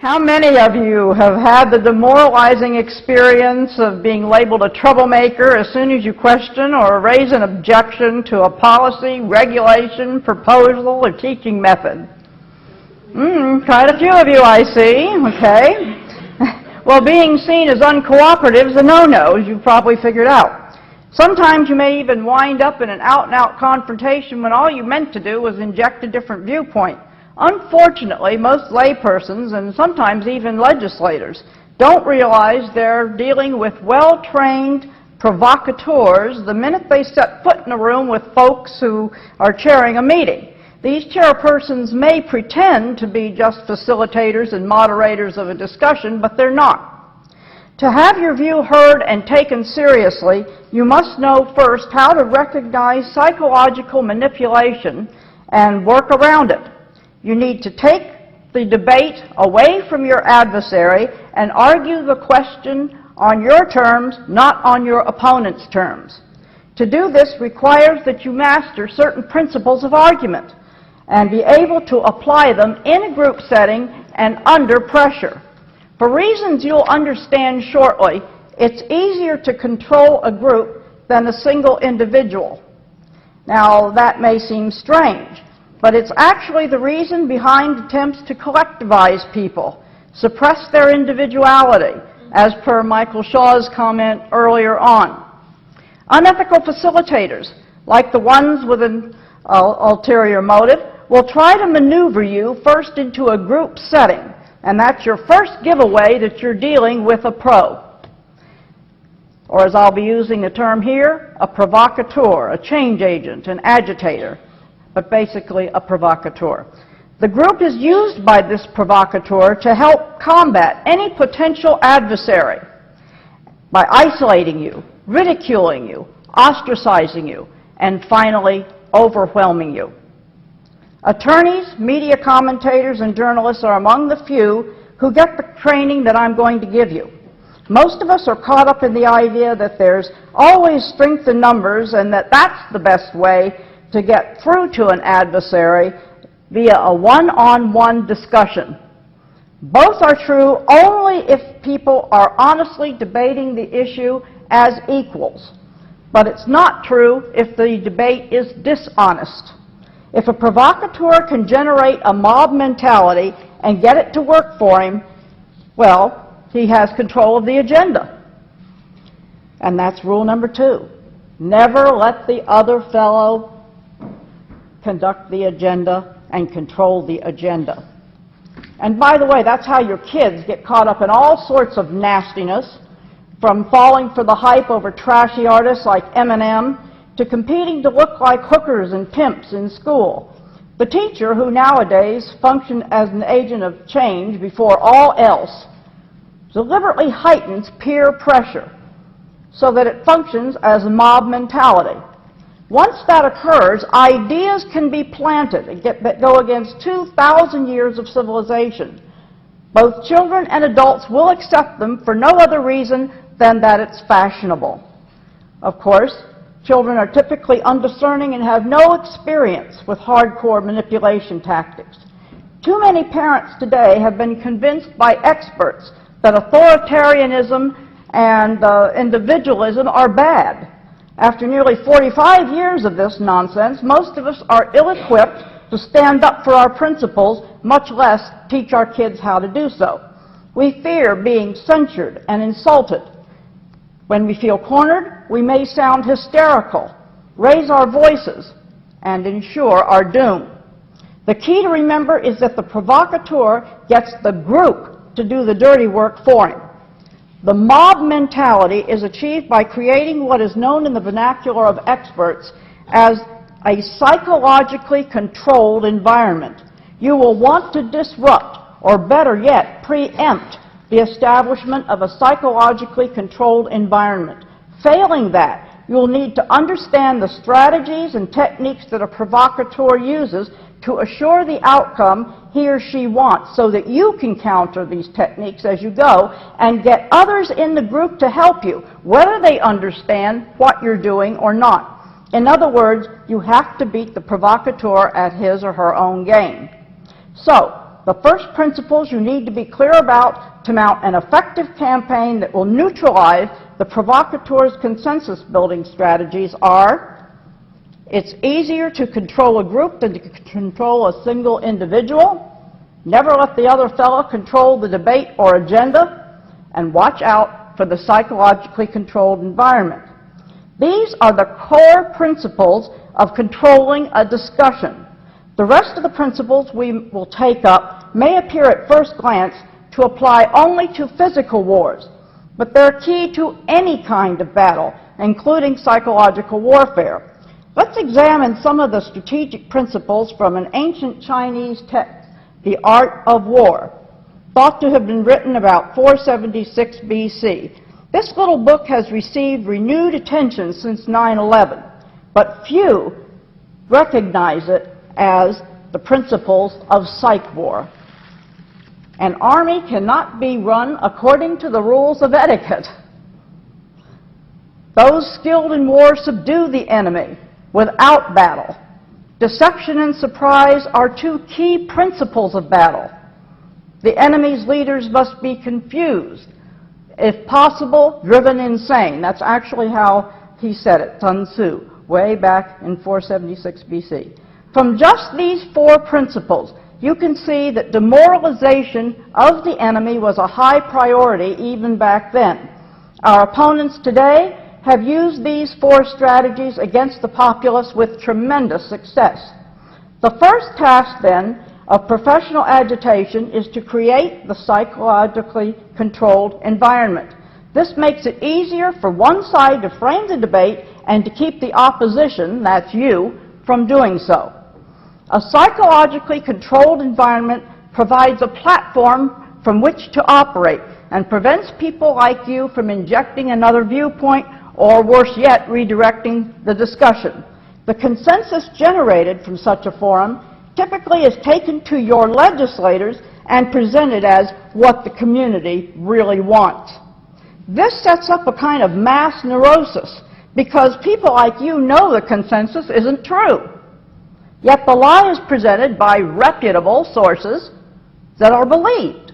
How many of you have had the demoralizing experience of being labeled a troublemaker as soon as you question or raise an objection to a policy, regulation, proposal, or teaching method? Quite a few of you, I see. Okay. Well, being seen as uncooperative is a no-no, as you've probably figured out. Sometimes you may even wind up in an out-and-out confrontation when all you meant to do was inject a different viewpoint. Unfortunately, most laypersons, and sometimes even legislators, don't realize they're dealing with well-trained provocateurs the minute they set foot in a room with folks who are chairing a meeting. These chairpersons may pretend to be just facilitators and moderators of a discussion, but they're not. To have your view heard and taken seriously, you must know first how to recognize psychological manipulation and work around it. You need to take the debate away from your adversary and argue the question on your terms, not on your opponent's terms. To do this requires that you master certain principles of argument and be able to apply them in a group setting and under pressure. For reasons you'll understand shortly, it's easier to control a group than a single individual. Now, that may seem strange, but it's actually the reason behind attempts to collectivize people, suppress their individuality, as per Michael Shaw's comment earlier on. Unethical facilitators, like the ones with an ulterior motive, will try to maneuver you first into a group setting, and that's your first giveaway that you're dealing with a pro. Or as I'll be using the term here, a provocateur, a change agent, an agitator, but basically a provocateur. The group is used by this provocateur to help combat any potential adversary by isolating you, ridiculing you, ostracizing you, and finally overwhelming you. Attorneys, media commentators, and journalists are among the few who get the training that I'm going to give you. Most of us are caught up in the idea that there's always strength in numbers and that that's the best way to get through to an adversary via a one-on-one discussion. Both are true only if people are honestly debating the issue as equals. But it's not true if the debate is dishonest. If a provocateur can generate a mob mentality and get it to work for him, well, he has control of the agenda. And that's rule number 2. Never let the other fellow conduct the agenda and control the agenda. And by the way, that's how your kids get caught up in all sorts of nastiness, from falling for the hype over trashy artists like Eminem to competing to look like hookers and pimps in school. The teacher, who nowadays functions as an agent of change before all else, deliberately heightens peer pressure so that it functions as a mob mentality. Once that occurs, ideas can be planted that go against 2,000 years of civilization. Both children and adults will accept them for no other reason than that it's fashionable. Of course, children are typically undiscerning and have no experience with hardcore manipulation tactics. Too many parents today have been convinced by experts that authoritarianism and individualism are bad. After nearly 45 years of this nonsense, most of us are ill-equipped to stand up for our principles, much less teach our kids how to do so. We fear being censured and insulted. When we feel cornered, we may sound hysterical, raise our voices, and ensure our doom. The key to remember is that the provocateur gets the group to do the dirty work for him. The mob mentality is achieved by creating what is known in the vernacular of experts as a psychologically controlled environment. You will want to disrupt, or better yet, preempt the establishment of a psychologically controlled environment. Failing that, you will need to understand the strategies and techniques that a provocateur uses to assure the outcome he or she wants, so that you can counter these techniques as you go and get others in the group to help you, whether they understand what you're doing or not. In other words, you have to beat the provocateur at his or her own game. So, the first principles you need to be clear about to mount an effective campaign that will neutralize the provocateurs' consensus-building strategies are: it's easier to control a group than to control a single individual. Never let the other fellow control the debate or agenda, and watch out for the psychologically controlled environment. These are the core principles of controlling a discussion. The rest of the principles we will take up may appear at first glance to apply only to physical wars, but they're key to any kind of battle, including psychological warfare. Let's examine some of the strategic principles from an ancient Chinese text, The Art of War, thought to have been written about 476 BC. This little book has received renewed attention since 9/11, but few recognize it as the principles of psych war. An army cannot be run according to the rules of etiquette. Those skilled in war subdue the enemy without battle. Deception and surprise are two key principles of battle. The enemy's leaders must be confused, if possible, driven insane. That's actually how he said it, Sun Tzu, way back in 476 BC. From just these four principles, you can see that demoralization of the enemy was a high priority even back then. Our opponents today have used these four strategies against the populace with tremendous success. The first task, then, of professional agitation is to create the psychologically controlled environment. This makes it easier for one side to frame the debate and to keep the opposition, that's you, from doing so. A psychologically controlled environment provides a platform from which to operate and prevents people like you from injecting another viewpoint or, worse yet, redirecting the discussion. The consensus generated from such a forum typically is taken to your legislators and presented as what the community really wants. This sets up a kind of mass neurosis because people like you know the consensus isn't true. Yet the lie is presented by reputable sources that are believed.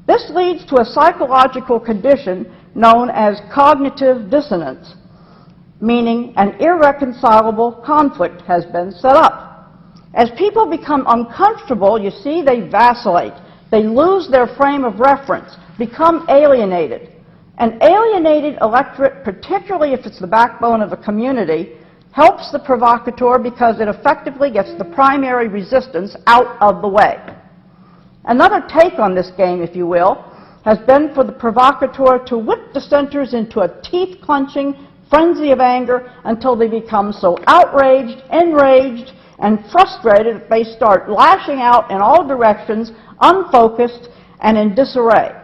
This leads to a psychological condition known as cognitive dissonance, meaning an irreconcilable conflict has been set up. As people become uncomfortable, you see, they vacillate. They lose their frame of reference, become alienated. An alienated electorate, particularly if it's the backbone of a community, helps the provocateur because it effectively gets the primary resistance out of the way. Another take on this game, if you will, has been for the provocateur to whip dissenters into a teeth-clenching frenzy of anger until they become so outraged, enraged, and frustrated that they start lashing out in all directions, unfocused, and in disarray.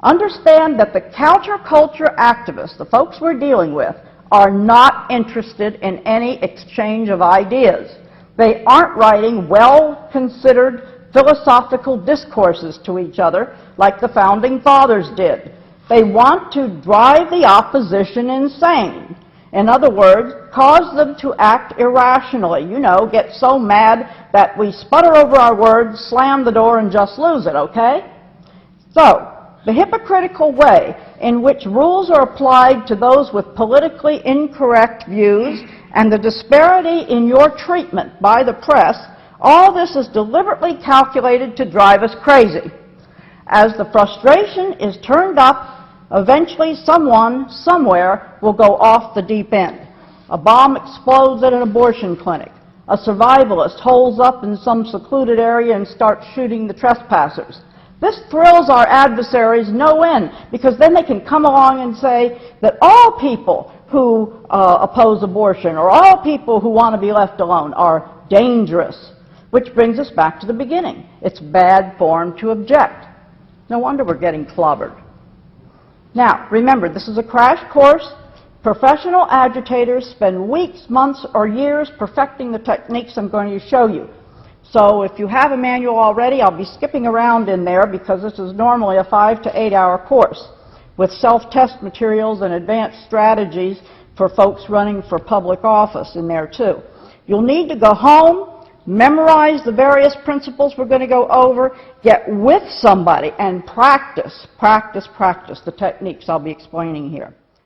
Understand that the counterculture activists, the folks we're dealing with, are not interested in any exchange of ideas. They aren't writing well-considered philosophical discourses to each other like the Founding Fathers did. They want to drive the opposition insane. In other words, cause them to act irrationally. You know, get so mad that we sputter over our words, slam the door, and just lose it, okay? So, the hypocritical way in which rules are applied to those with politically incorrect views and the disparity in your treatment by the press, all this is deliberately calculated to drive us crazy. As the frustration is turned up, eventually someone, somewhere, will go off the deep end. A bomb explodes at an abortion clinic. A survivalist holes up in some secluded area and starts shooting the trespassers. This thrills our adversaries no end, because then they can come along and say that all people who oppose abortion or all people who want to be left alone are dangerous, which brings us back to the beginning. It's bad form to object. No wonder we're getting clobbered. Now, remember, this is a crash course. Professional agitators spend weeks, months, or years perfecting the techniques I'm going to show you. So if you have a manual already, I'll be skipping around in there because this is normally a 5 to 8 hour course with self-test materials and advanced strategies for folks running for public office in there too. You'll need to go home, Memorize the various principles we're going to go over. Get with somebody and practice, practice, practice the techniques I'll be explaining here.